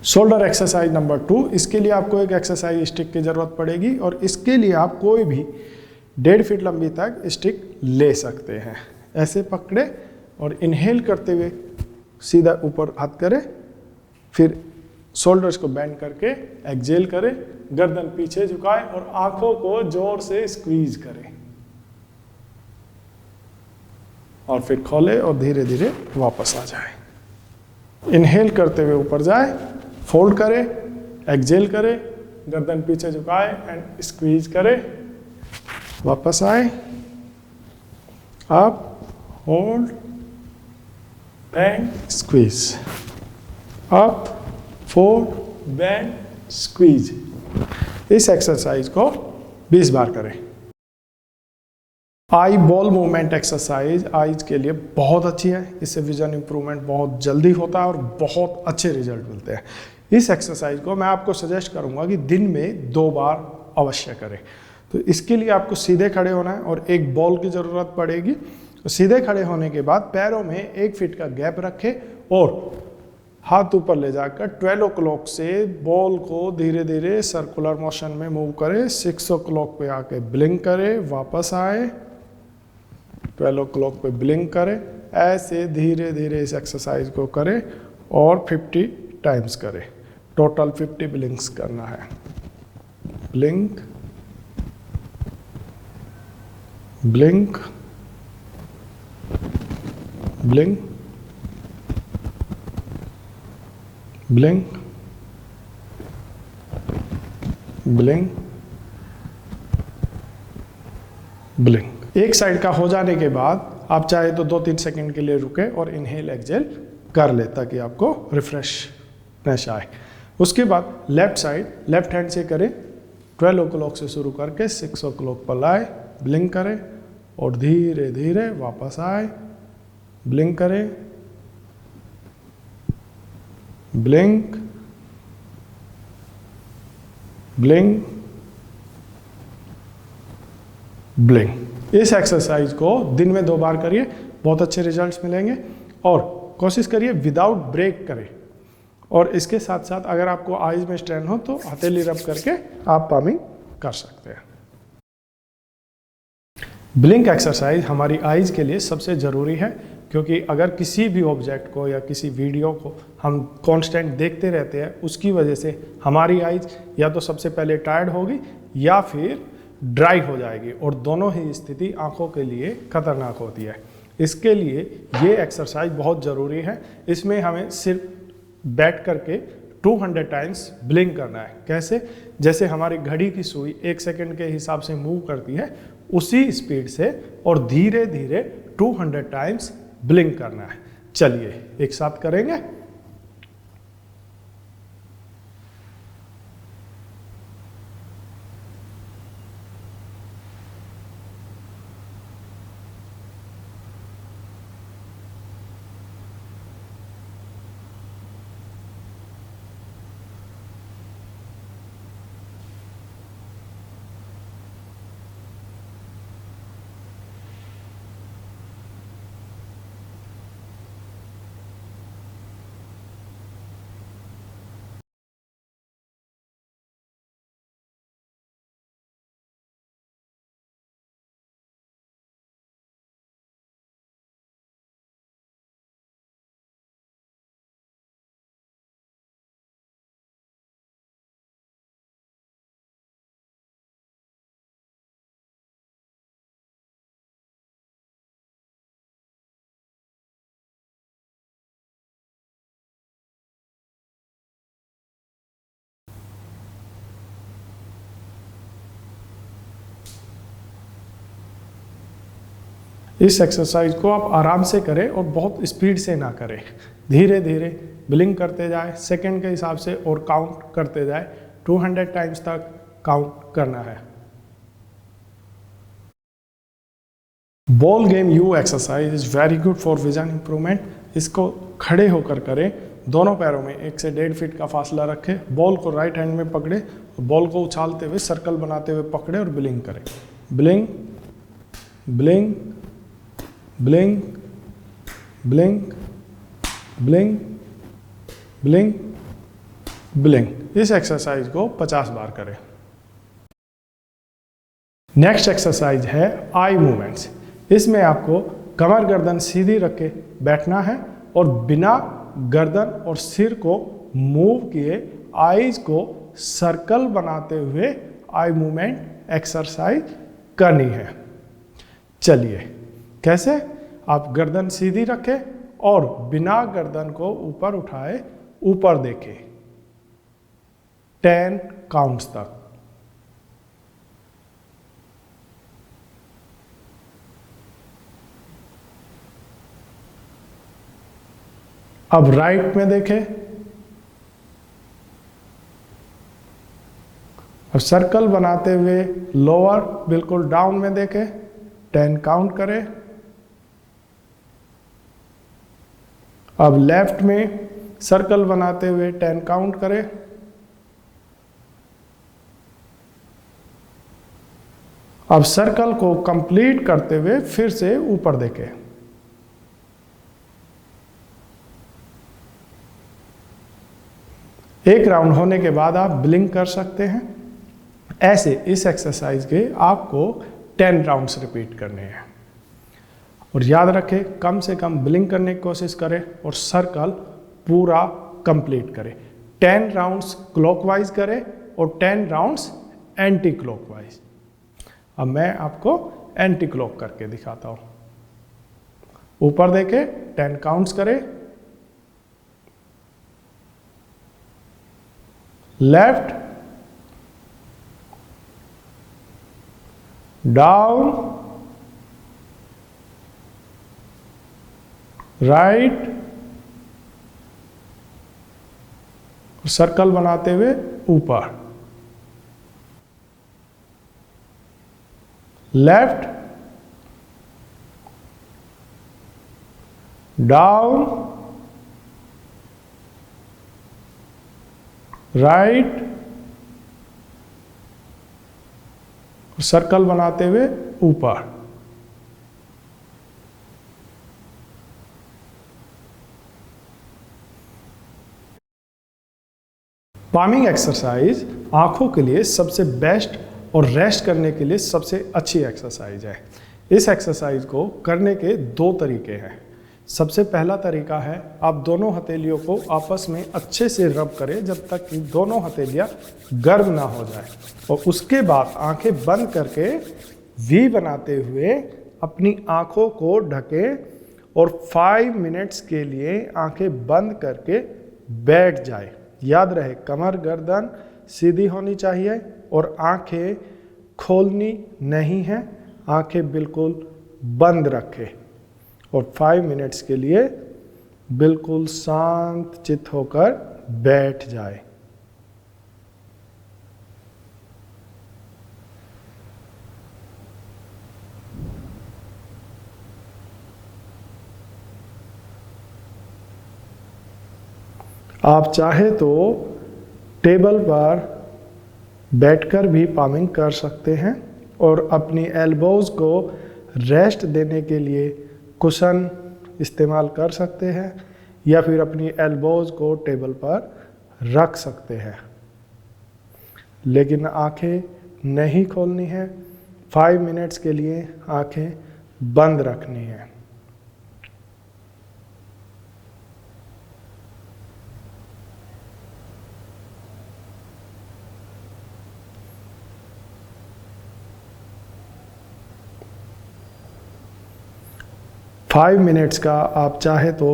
Shoulder exercise number 2, इसके लिए आपको एक एक्सरसाइज स्टिक की ज़रूरत पड़ेगी और इसके लिए आप कोई भी 1.5 फीट लंबी तक स्टिक ले सकते हैं। ऐसे पकड़े और इनहेल करते हुए सीधा ऊपर हाथ करें, फिर शोल्डर्स को बेंड करके एक्सहेल करें, गर्दन पीछे झुकाएं और आंखों को जोर से स्क्वीज करें और फिर खोलें और धीरे धीरे वापस आ जाएं। इनहेल करते हुए ऊपर जाए, फोल्ड करें, एक्सहेल करें, गर्दन पीछे झुकाएं एंड स्क्वीज करें, वापस आए, up, hold and squeeze, up, fold, bend, squeeze. इस एक्सरसाइज को 20 बार करें। Eye ball movement exercise eyes के लिए बहुत अच्छी है। इससे विजन इंप्रूवमेंट बहुत जल्दी होता है और बहुत अच्छे रिजल्ट मिलते हैं। इस एक्सरसाइज को मैं आपको सजेस्ट करूंगा कि दिन में 2 बार अवश्य करें। तो इसके लिए आपको सीधे खड़े होना है और एक बॉल की ज़रूरत पड़ेगी। तो सीधे खड़े होने के बाद पैरों में 1 फीट का गैप रखें और हाथ ऊपर ले जाकर 12 o'clock से बॉल को धीरे धीरे सर्कुलर मोशन में मूव करें। 6 o'clock पे आके ब्लिंक करें, वापस आए, 12 o'clock पे ब्लिंक करें। ऐसे धीरे धीरे इस एक्सरसाइज को करें और 50 टाइम्स करें। टोटल 50 ब्लिंक्स करना है। Blink, blink, blink, blink, blink, blink. एक साइड का हो जाने के बाद आप चाहे तो 2-3 सेकंड के लिए रुके और इनहेल एक्सहेल कर ले ताकि आपको रिफ्रेशनेस आए। उसके बाद लेफ्ट साइड लेफ्ट हैंड से करें। 12 o'clock से शुरू करके 6 o'clock पर लाए, ब्लिंक करें और धीरे धीरे वापस आए, ब्लिंक करें, ब्लिंक, ब्लिंक, ब्लिंक। इस एक्सरसाइज को दिन में 2 बार करिए, बहुत अच्छे रिजल्ट्स मिलेंगे। और कोशिश करिए विदाउट ब्रेक करें। और इसके साथ साथ अगर आपको आईज में स्ट्रेन हो तो हथेली रब करके आप पामिंग कर सकते हैं। ब्लिंक एक्सरसाइज हमारी आईज के लिए सबसे ज़रूरी है, क्योंकि अगर किसी भी ऑब्जेक्ट को या किसी वीडियो को हम कांस्टेंट देखते रहते हैं, उसकी वजह से हमारी आईज या तो सबसे पहले टायर्ड होगी या फिर ड्राई हो जाएगी और दोनों ही स्थिति आंखों के लिए खतरनाक होती है। इसके लिए ये एक्सरसाइज बहुत ज़रूरी है। इसमें हमें सिर्फ बैठ करके 200 टाइम्स ब्लिंक करना है। कैसे? जैसे हमारी घड़ी की सुई 1 सेकंड के हिसाब से मूव करती है, उसी स्पीड से और धीरे धीरे 200 टाइम्स ब्लिंक करना है। चलिए एक साथ करेंगे। इस एक्सरसाइज को आप आराम से करें और बहुत स्पीड से ना करें। धीरे धीरे ब्लिंक करते जाए सेकंड के हिसाब से और काउंट करते जाए। 200 टाइम्स तक काउंट करना है। Ball game you exercise is very good for vision improvement. इसको खड़े होकर करें। दोनों पैरों में 1 से 1.5 फीट का फासला रखें। बॉल को राइट हैंड में पकड़े, बॉल को उछालते हुए सर्कल बनाते हुए पकड़े और ब्लिंक करें। Blink, blink, blink, blink, blink, blink, blink. इस एक्सरसाइज को 50 बार करें। नेक्स्ट एक्सरसाइज है आई मूवमेंट्स। इसमें आपको कमर गर्दन सीधी रख के बैठना है और बिना गर्दन और सिर को मूव किए आईज को सर्कल बनाते हुए आई मूवमेंट एक्सरसाइज करनी है। चलिए कैसे? आप गर्दन सीधी रखें और बिना गर्दन को ऊपर उठाए ऊपर देखें 10 काउंट्स तक। अब राइट में देखें और सर्कल बनाते हुए लोअर बिल्कुल डाउन में देखें 10 काउंट करें। अब लेफ्ट में सर्कल बनाते हुए 10 काउंट करें। अब सर्कल को कंप्लीट करते हुए फिर से ऊपर देखें। एक राउंड होने के बाद आप ब्लिंक कर सकते हैं। ऐसे इस एक्सरसाइज के आपको 10 राउंड्स रिपीट करने हैं। और याद रखें कम से कम ब्लिंक करने की कोशिश करें और सर्कल पूरा कंप्लीट करें। 10 राउंड्स क्लॉकवाइज करें और 10 राउंड्स एंटी क्लॉकवाइज। अब मैं आपको एंटी क्लॉक करके दिखाता हूं। ऊपर देखें 10 काउंट्स करें। लेफ्ट, डाउन, राइट, सर्कल बनाते हुए ऊपर। लेफ्ट, डाउन, राइट, सर्कल बनाते हुए ऊपर। पामिंग एक्सरसाइज आंखों के लिए सबसे बेस्ट और रेस्ट करने के लिए सबसे अच्छी एक्सरसाइज है। इस एक्सरसाइज को करने के 2 तरीके हैं। सबसे पहला तरीका है आप दोनों हथेलियों को आपस में अच्छे से रब करें जब तक कि दोनों हथेलियां गर्म ना हो जाए, और उसके बाद आंखें बंद करके वी बनाते हुए अपनी आंखों को ढकें और 5 मिनट्स के लिए आंखें बंद करके बैठ जाए। याद रहे कमर गर्दन सीधी होनी चाहिए और आंखें खोलनी नहीं है। आंखें बिल्कुल बंद रखें और 5 मिनट्स के लिए बिल्कुल शांत चित्त होकर बैठ जाए। आप चाहे तो टेबल पर बैठकर भी पामिंग कर सकते हैं और अपनी एल्बोज को रेस्ट देने के लिए कुशन इस्तेमाल कर सकते हैं या फिर अपनी एल्बोज को टेबल पर रख सकते हैं, लेकिन आंखें नहीं खोलनी है। 5 मिनट्स के लिए आंखें बंद रखनी है। फाइव मिनट्स का आप चाहे तो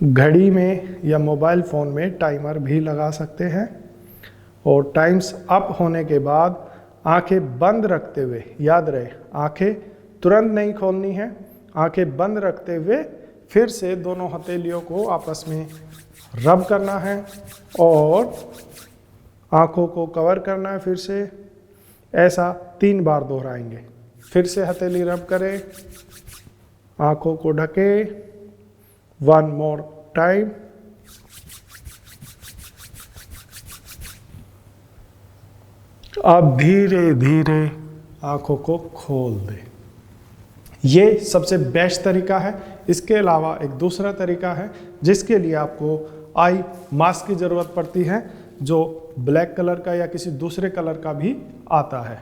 घड़ी में या मोबाइल फ़ोन में टाइमर भी लगा सकते हैं और टाइम्स अप होने के बाद आंखें बंद रखते हुए, याद रहे आंखें तुरंत नहीं खोलनी है, आंखें बंद रखते हुए फिर से दोनों हथेलियों को आपस में रब करना है और आंखों को कवर करना है। फिर से ऐसा 3 बार दोहराएंगे। फिर से हथेली रब करें, आंखों को ढके, 1 मोर टाइम। अब धीरे धीरे आंखों को खोल दें। ये सबसे बेस्ट तरीका है। इसके अलावा एक दूसरा तरीका है जिसके लिए आपको आई मास्क की ज़रूरत पड़ती है। जो ब्लैक कलर का या किसी दूसरे कलर का भी आता है,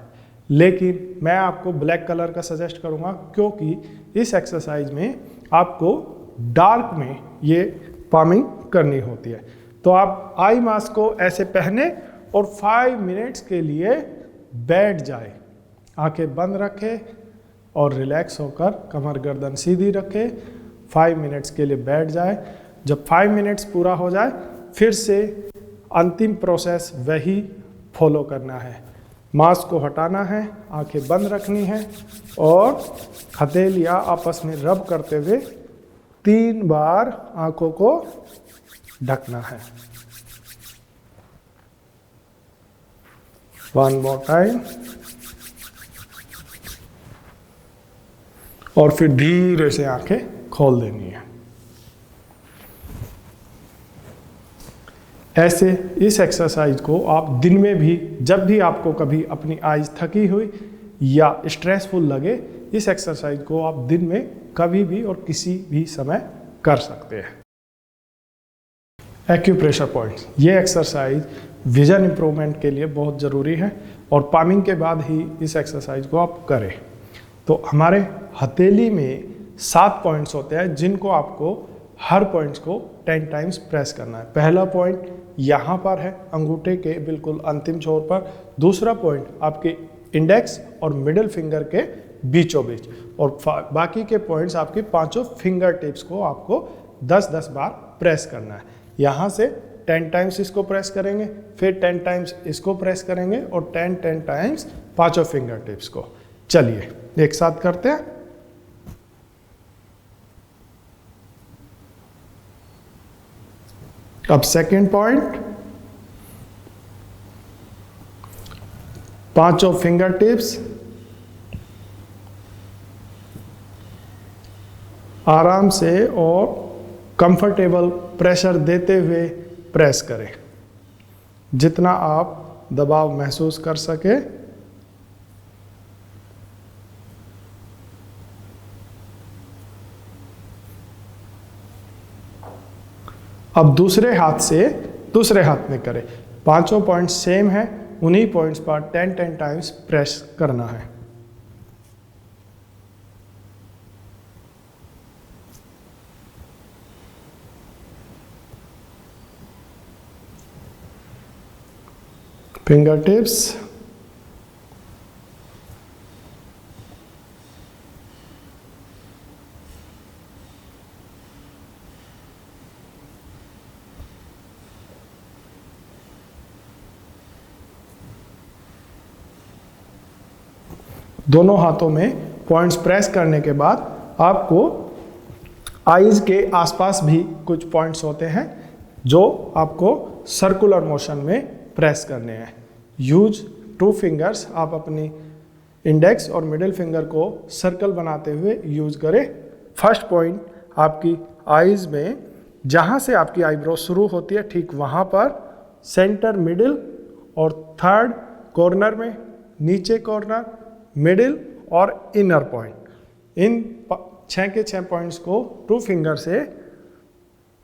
लेकिन मैं आपको ब्लैक कलर का सजेस्ट करूंगा क्योंकि इस एक्सरसाइज में आपको डार्क में ये पामिंग करनी होती है। तो आप आई मास्क को ऐसे पहने और 5 मिनट्स के लिए बैठ जाए, आंखें बंद रखें और रिलैक्स होकर कमर गर्दन सीधी रखें, 5 मिनट्स के लिए बैठ जाए। जब 5 मिनट्स पूरा हो जाए फिर से अंतिम प्रोसेस वही फॉलो करना है। मास्क को हटाना है, आंखें बंद रखनी है और हथेलियां आपस में रब करते हुए 3 बार आंखों को ढकना है। 1 more टाइम और फिर धीरे से आंखें खोल देनी है। ऐसे इस एक्सरसाइज को आप दिन में भी, जब भी आपको कभी अपनी आईज थकी हुई या स्ट्रेसफुल लगे, इस एक्सरसाइज को आप दिन में कभी भी और किसी भी समय कर सकते हैं। एक्यूप्रेशर पॉइंट्स, ये एक्सरसाइज विजन इंप्रूवमेंट के लिए बहुत ज़रूरी है और पामिंग के बाद ही इस एक्सरसाइज को आप करें। तो हमारे हथेली में 7 पॉइंट्स होते हैं जिनको आपको हर पॉइंट्स को 10 टाइम्स प्रेस करना है। पहला पॉइंट यहाँ पर है, अंगूठे के बिल्कुल अंतिम छोर पर। दूसरा पॉइंट आपके इंडेक्स और मिडिल फिंगर के बीचों बीच, और बाकी के पॉइंट्स आपके 5 फिंगर टिप्स को आपको 10-10 बार प्रेस करना है। यहाँ से 10 टाइम्स इसको प्रेस करेंगे, फिर 10 टाइम्स इसको प्रेस करेंगे और 10 टाइम्स 5 फिंगर टिप्स को। चलिए एक साथ करते हैं। अब सेकेंड पॉइंट, 5 फिंगर टिप्स आराम से और कंफर्टेबल प्रेशर देते हुए प्रेस करें, जितना आप दबाव महसूस कर सके। अब दूसरे हाथ में करें। 5 पॉइंट सेम है, उन्हीं पॉइंट्स पर 10 टाइम्स प्रेस करना है। फिंगर टिप्स दोनों हाथों में पॉइंट्स प्रेस करने के बाद आपको आईज के आसपास भी कुछ पॉइंट्स होते हैं जो आपको सर्कुलर मोशन में प्रेस करने हैं। यूज 2 फिंगर्स, आप अपनी इंडेक्स और मिडिल फिंगर को सर्कल बनाते हुए यूज करें। फर्स्ट पॉइंट आपकी आईज में, जहाँ से आपकी आईब्रो शुरू होती है ठीक वहाँ पर, सेंटर, मिडिल और थर्ड कॉर्नर में, नीचे कॉर्नर, मिडिल और इनर पॉइंट। इन 6 के 6 पॉइंट्स को 2 फिंगर से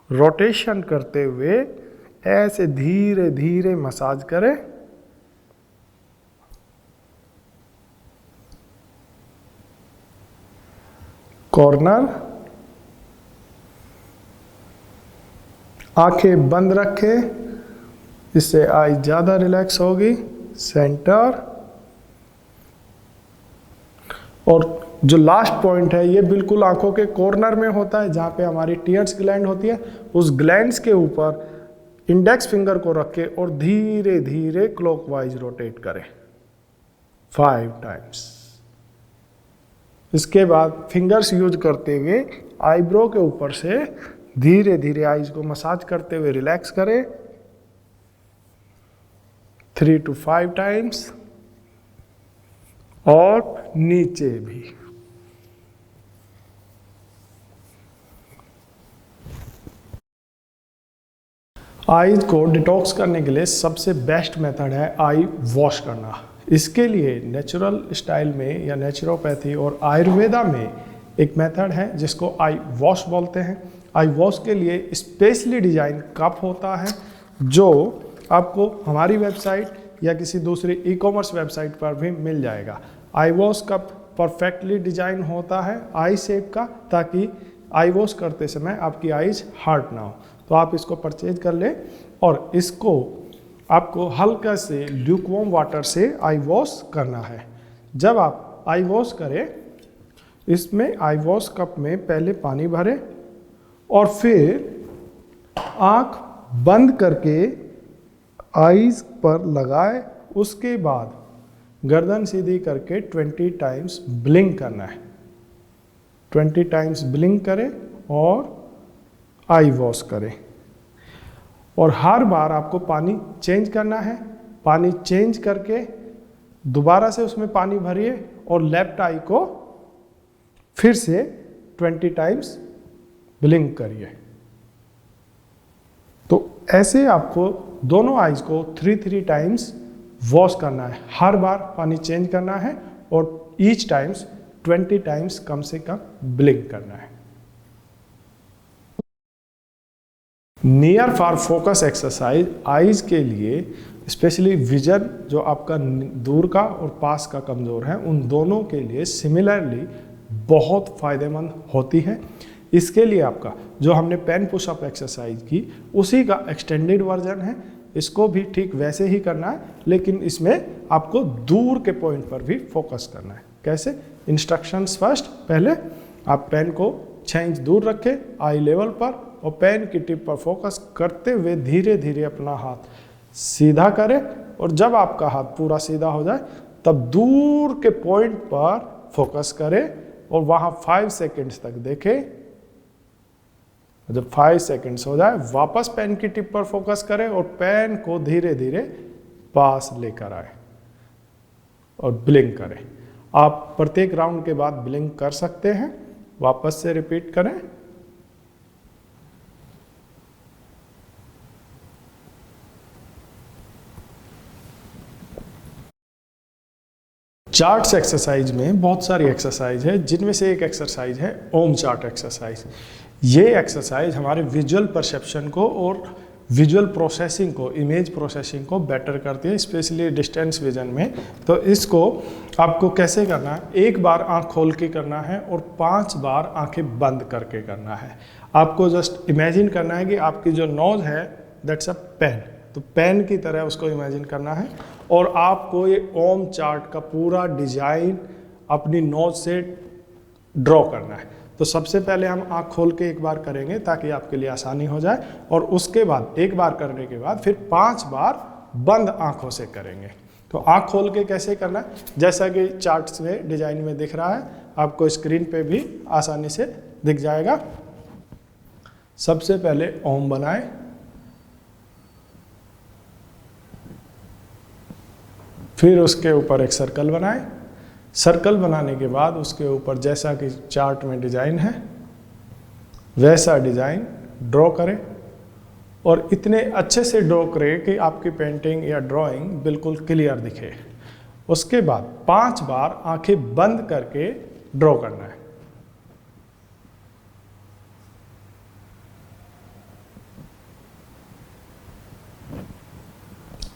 रोटेशन करते हुए ऐसे धीरे धीरे मसाज करें। कॉर्नर, आंखें बंद रखें, इससे आई ज़्यादा रिलैक्स होगी। सेंटर, और जो लास्ट पॉइंट है ये बिल्कुल आंखों के कॉर्नर में होता है, जहाँ पे हमारी टीयर्स ग्लैंड होती है। उस ग्लैंड्स के ऊपर इंडेक्स फिंगर को रखें और धीरे धीरे क्लॉकवाइज रोटेट करें 5 टाइम्स। इसके बाद फिंगर्स यूज करते हुए आईब्रो के ऊपर से धीरे धीरे आईज को मसाज करते हुए रिलैक्स करें 3 to 5 टाइम्स, और नीचे भी। आईज को डिटॉक्स करने के लिए सबसे बेस्ट मेथड है आई वॉश करना। इसके लिए नेचुरल स्टाइल में या नेचुरोपैथी और आयुर्वेदा में एक मेथड है जिसको आई वॉश बोलते हैं। आई वॉश के लिए स्पेशली डिजाइन कप होता है जो आपको हमारी वेबसाइट या किसी दूसरी ई कॉमर्स वेबसाइट पर भी मिल जाएगा। आई वॉश कप परफेक्टली डिजाइन होता है आई शेप का, ताकि आई वॉश करते समय आपकी आईज हार्ड ना हो। तो आप इसको परचेज कर लें और इसको आपको हल्का से ल्यूकवार्म वाटर से आई वॉश करना है। जब आप आई वॉश करें, इसमें आई वॉश कप में पहले पानी भरें और फिर आँख बंद करके आईज पर लगाए। उसके बाद गर्दन सीधी करके 20 टाइम्स ब्लिंक करना है। 20 टाइम्स ब्लिंक करें और आई वॉश करें। और हर बार आपको पानी चेंज करना है। पानी चेंज करके दोबारा से उसमें पानी भरिए और लेफ्ट आई को फिर से 20 टाइम्स ब्लिंक करिए। तो ऐसे आपको दोनों आईज को 3 टाइम्स वॉश करना है। हर बार पानी चेंज करना है और ईच टाइम्स 20 टाइम्स कम से कम ब्लिंक करना है। Near for focus exercise eyes के लिए स्पेशली विजन जो आपका दूर का और पास का कमज़ोर है, उन दोनों के लिए सिमिलरली बहुत फ़ायदेमंद होती है। इसके लिए आपका जो हमने पेन पुशअप एक्सरसाइज की उसी का एक्सटेंडेड वर्जन है। इसको भी ठीक वैसे ही करना है, लेकिन इसमें आपको दूर के पॉइंट पर भी फोकस करना है। कैसे? इंस्ट्रक्शंस फर्स्ट, पहले आप पेन को 6 इंच दूर रखें आई लेवल पर और पेन की टिप पर फोकस करते हुए धीरे धीरे अपना हाथ सीधा करें। और जब आपका हाथ पूरा सीधा हो जाए तब दूर के पॉइंट पर फोकस करें और वहाँ 5 सेकेंड्स तक देखें। जब 5 सेकेंड्स हो जाए वापस पेन की टिप पर फोकस करें और पेन को धीरे धीरे पास लेकर आए और ब्लिंक करें। आप प्रत्येक राउंड के बाद ब्लिंक कर सकते हैं। वापस से रिपीट करें। चार्ट्स एक्सरसाइज में बहुत सारी एक्सरसाइज है, जिनमें से एक एक्सरसाइज है ओम चार्ट एक्सरसाइज। ये एक्सरसाइज हमारे विजुअल परसेप्शन को और विजुअल प्रोसेसिंग को, इमेज प्रोसेसिंग को बेटर करती है, स्पेशली डिस्टेंस विजन में। तो इसको आपको कैसे करना है? एक बार आंख खोल के करना है और 5 बार आंखें बंद करके करना है। आपको जस्ट इमेजिन करना है कि आपकी जो नोज है दैट्स अ पेन, तो पेन की तरह उसको इमेजिन करना है और आपको ये ओम चार्ट का पूरा डिजाइन अपनी नोज से ड्रॉ करना है। तो सबसे पहले हम आँख खोल के एक बार करेंगे ताकि आपके लिए आसानी हो जाए, और उसके बाद एक बार करने के बाद फिर 5 बार बंद आँखों से करेंगे। तो आँख खोल के कैसे करना है? जैसा कि चार्ट्स में डिजाइन में दिख रहा है, आपको स्क्रीन पे भी आसानी से दिख जाएगा। सबसे पहले ओम बनाएं, फिर उसके ऊपर एक सर्कल बनाएं। सर्कल बनाने के बाद उसके ऊपर जैसा कि चार्ट में डिजाइन है वैसा डिजाइन ड्रॉ करें और इतने अच्छे से ड्रॉ करें कि आपकी पेंटिंग या ड्राइंग बिल्कुल क्लियर दिखे। उसके बाद 5 बार आंखें बंद करके ड्रॉ करना है।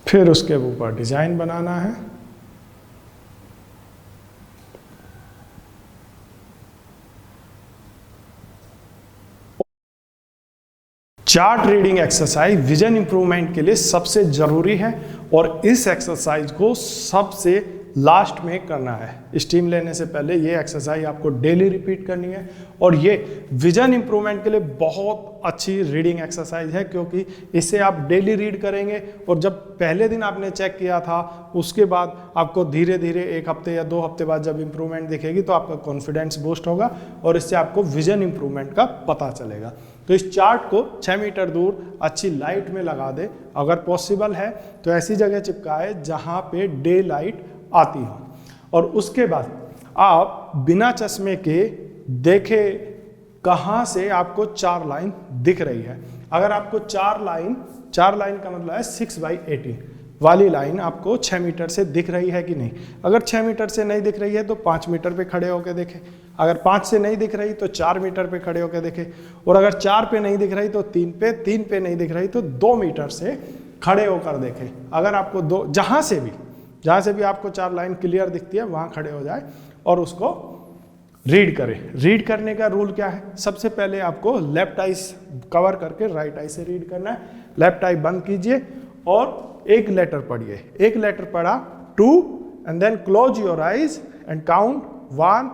फिर उसके ऊपर डिजाइन बनाना है। Chart reading exercise vision improvement के लिए सबसे जरूरी है और इस एक्सरसाइज को सबसे लास्ट में करना है। स्टीम लेने से पहले ये एक्सरसाइज आपको डेली रिपीट करनी है और ये विजन इंप्रूवमेंट के लिए बहुत अच्छी रीडिंग एक्सरसाइज है, क्योंकि इसे आप डेली रीड करेंगे और जब पहले दिन आपने चेक किया था उसके बाद आपको धीरे धीरे 1 हफ्ते या 2 हफ्ते बाद जब इंप्रूवमेंट दिखेगी तो आपका कॉन्फिडेंस बूस्ट होगा और इससे आपको विजन इंप्रूवमेंट का पता चलेगा। तो इस चार्ट को 6 मीटर दूर अच्छी लाइट में लगा दे, अगर पॉसिबल है तो ऐसी जगह चिपकाए जहाँ पे डे लाइट आती हो, और उसके बाद आप बिना चश्मे के देखे कहाँ से आपको 4 लाइन दिख रही है। अगर आपको 4 लाइन का मतलब है 6/18 वाली लाइन आपको 6 मीटर से दिख रही है कि नहीं। अगर 6 मीटर से नहीं दिख रही है तो 5 मीटर पे खड़े होकर देखें, अगर 5 से नहीं दिख रही तो 4 मीटर पे खड़े होकर देखें, और अगर 4 पे नहीं दिख रही तो 3 पे नहीं दिख रही तो 2 मीटर से खड़े होकर देखें। अगर आपको जहाँ से भी आपको 4 लाइन क्लियर दिखती है वहाँ खड़े हो जाए और उसको रीड करें। रीड करने का रूल क्या है? सबसे पहले आपको लेफ्ट आई कवर करके राइट आई से रीड करना है। लेफ्ट आई बंद कीजिए और एक लेटर पढ़िए। एक लेटर पढ़ा 2 and then close your eyes and count 1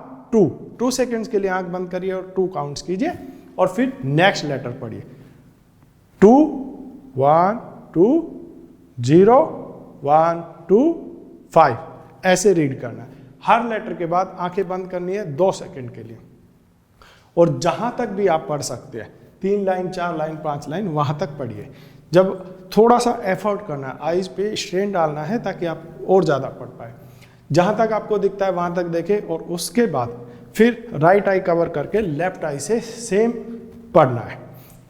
2 seconds के लिए आंख बंद करिए और 2 काउंट्स कीजिए और फिर नेक्स्ट लेटर पढ़िए 2 1 2 0 1 2 5 ऐसे रीड करना है। हर लेटर के बाद आंखें बंद करनी है 2 सेकंड के लिए और जहां तक भी आप पढ़ सकते हैं 3 लाइन 4 लाइन 5 लाइन वहां तक पढ़िए। जब थोड़ा सा एफर्ट करना है, आईज पे स्ट्रेन डालना है ताकि आप और ज़्यादा पढ़ पाए। जहां तक आपको दिखता है वहां तक देखें और उसके बाद फिर राइट आई कवर करके लेफ्ट आई से सेम पढ़ना है।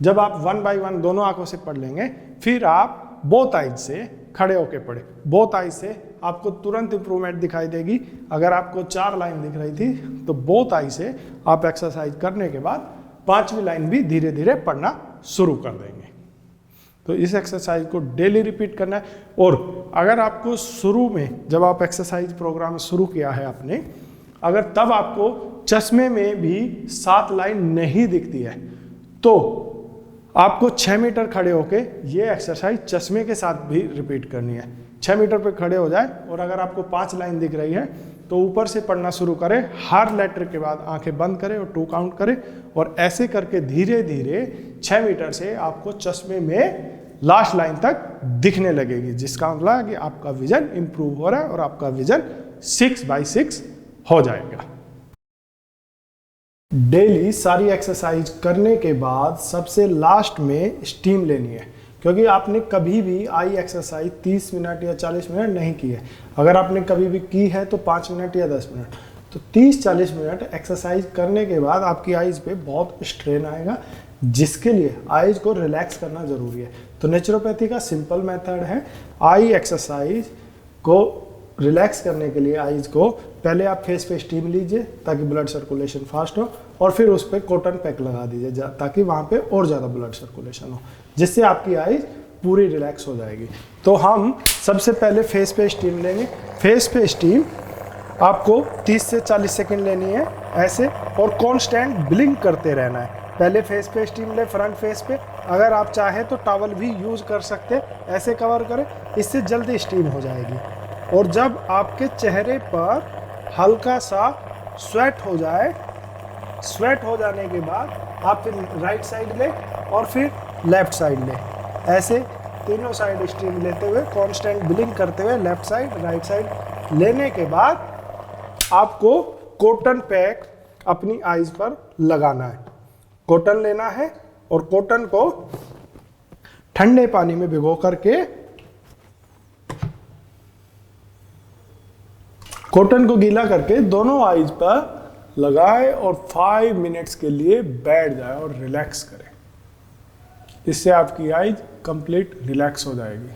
जब आप 1 बाय 1 दोनों आंखों से पढ़ लेंगे फिर आप बोथ आईज से खड़े होके पढ़े। बोथ आईज से आपको तुरंत इंप्रूवमेंट दिखाई देगी। अगर आपको 4 लाइन दिख रही थी तो बोथ आई से आप एक्सरसाइज करने के बाद 5वीं लाइन भी धीरे धीरे पढ़ना शुरू कर देंगे। तो इस एक्सरसाइज को डेली रिपीट करना है। और अगर आपको शुरू में जब आप एक्सरसाइज प्रोग्राम शुरू किया है आपने, अगर तब आपको चश्मे में भी 7 लाइन नहीं दिखती है तो आपको 6 मीटर खड़े होके ये एक्सरसाइज चश्मे के साथ भी रिपीट करनी है। 6 मीटर पे खड़े हो जाए और अगर आपको 5 लाइन दिख रही है तो ऊपर से पढ़ना शुरू करें। हर लेटर के बाद आंखें बंद करें और 2 काउंट करें और ऐसे करके धीरे धीरे 6 मीटर से आपको चश्मे में लास्ट लाइन तक दिखने लगेगी, जिसका मतलब है कि आपका विजन इंप्रूव हो रहा है और आपका विजन 6 बाय 6 हो जाएगा। डेली सारी एक्सरसाइज करने के बाद सबसे लास्ट में स्टीम लेनी है, क्योंकि आपने कभी भी आई एक्सरसाइज 30 मिनट या 40 मिनट नहीं की है। अगर आपने कभी भी की है तो 5 मिनट या 10 मिनट, तो 30-40 मिनट एक्सरसाइज करने के बाद आपकी आईज पे बहुत स्ट्रेन आएगा, जिसके लिए आईज को रिलैक्स करना ज़रूरी है। तो नेचुरोपैथी का सिंपल मेथड है, आई एक्सरसाइज को रिलैक्स करने के लिए आईज को पहले आप फेस पे स्टीम लीजिए ताकि ब्लड सर्कुलेशन फास्ट हो और फिर उस पर कॉटन पैक लगा दीजिए ताकि वहाँ पे और ज़्यादा ब्लड सर्कुलेशन हो, जिससे आपकी आईज पूरी रिलैक्स हो जाएगी। तो हम सबसे पहले फेस पे स्टीम लेंगे। फेस पे स्टीम आपको 30 से 40 सेकेंड लेनी है ऐसे, और कॉन्स्टेंट ब्लिंक करते रहना है। पहले फेस पे स्टीम ले, फ्रंट फेस पे। अगर आप चाहें तो टॉवल भी यूज़ कर सकते, ऐसे कवर करें, इससे जल्दी स्टीम हो जाएगी। और जब आपके चेहरे पर हल्का सा स्वेट हो जाए, स्वेट हो जाने के बाद आप फिर राइट साइड ले और फिर लेफ्ट साइड ले, ऐसे तीनों साइड स्टीम लेते हुए कांस्टेंट ब्लिंक करते हुए लेफ्ट साइड राइट साइड लेने के बाद आपको कॉटन पैक अपनी आईज पर लगाना है। कॉटन लेना है और कॉटन को ठंडे पानी में भिगो करके कॉटन को गीला करके दोनों आईज पर लगाए और 5 मिनट्स के लिए बैठ जाए और रिलैक्स करें। इससे आपकी आईज कंप्लीट रिलैक्स हो जाएगी।